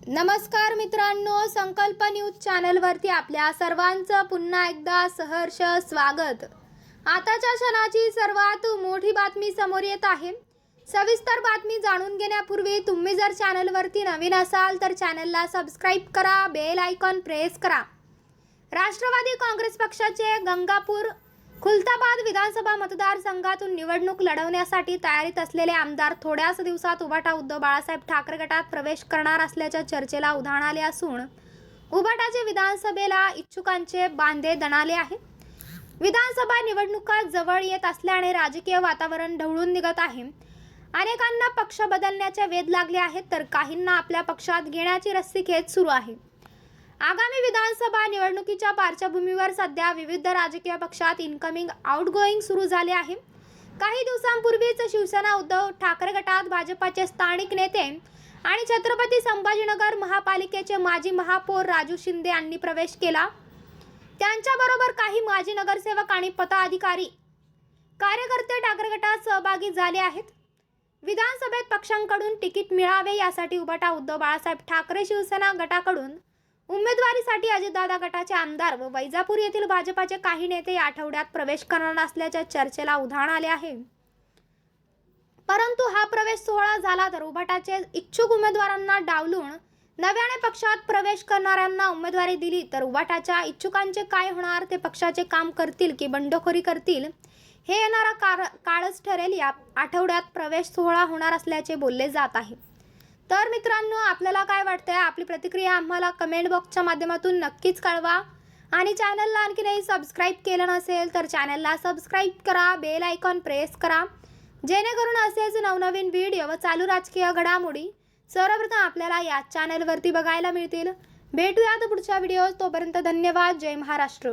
नमस्कार मित्रांनो, संकल्प न्यूज चॅनलवरती आपल्या सर्वांचं पुन्हा एकदा सहर्ष स्वागत। आताच्या क्षणाची सर्वात मोठी बातमी समोर येत आहे। सविस्तर बातमी जाणून घेण्यापूर्वी तुम्ही जर चॅनलवरती नवीन असाल तर चॅनलला सबस्क्राइब करा, बेल आयकॉन प्रेस करा। राष्ट्रवादी काँग्रेस पक्षाचे गंगापूर खुलताबाद विधानसभा मतदारसंघातून निवडणूक लढवण्यासाठी तयारीत असलेले आमदार थोड्याच दिवसात उभाटा उद्धव बाळासाहेब ठाकरे गटात प्रवेश करणार असल्याच्या चर्चेला उधाण आले असून उभाटाचे विधानसभेला इच्छुकांचे बांधे दणाले आहे। विधानसभा निवडणुका जवळ येत असल्याने राजकीय वातावरण ढवळून निघत आहे। अनेकांना पक्ष बदलण्याचे वेध लागले आहेत, तर काहींना आपल्या पक्षात घेण्याची रस्सीखेच सुरू आहे। आगामी विधानसभा निवडणुकीच्या पार्श्वभूमीवर सध्या विविध राजकीय पक्षात इनकमिंग आउटगोइंग सुरू झाले आहे। काही दिवसांपूर्वीच शिवसेना उद्धव ठाकरे गटात भाजपाचे स्थानिक नेते आणि छत्रपती संभाजीनगर महापालिकेचे माजी महापौर राजू शिंदे यांनी प्रवेश केला। त्यांच्याबरोबर काही माजी नगरसेवक आणि पदाधिकारी कार्यकर्ते ठाकरे गटात सहभागी झाले आहेत। विधानसभेत पक्षांकडून तिकीट मिळावे यासाठी उभाटा उद्धव बाळासाहेब ठाकरे शिवसेना गटाकडून उमेदवारीसाठी अजितदादा गटाचे आमदार व वैजापूर येथील भाजपाचे काही नेते या आठवड्यात प्रवेश करणार असल्याच्या चर्चेला उधाण आले आहे। परंतु हा प्रवेश सोहळा झाला तर उभाटाचे इच्छुक उमेदवारांना डावलून नव्याने पक्षात प्रवेश करणाऱ्यांना उमेदवारी दिली तर उभाटाच्या इच्छुकांचे काय होणार, ते पक्षाचे काम करतील की बंडखोरी करतील हे येणारा काळच ठरेल। या आठवड्यात प्रवेश सोहळा होणार असल्याचे बोलले जात आहे। तर मित्रांनो, आपल्याला काय वाटतंय, आपली प्रतिक्रिया आम्हाला कमेंट बॉक्सच्या माध्यमातून नक्कीच कळवा आणि चॅनलला आणखी नाही सबस्क्राइब केलं नसेल तर चॅनलला सबस्क्राइब करा, बेल आयकॉन प्रेस करा, जेणेकरून असेच नवनवीन व्हिडिओ व चालू राजकीय घडामोडी सर्वप्रथम आपल्याला या चॅनलवरती बघायला मिळतील। भेटूयात पुढच्या व्हिडिओत, तोपर्यंत धन्यवाद। जय महाराष्ट्र।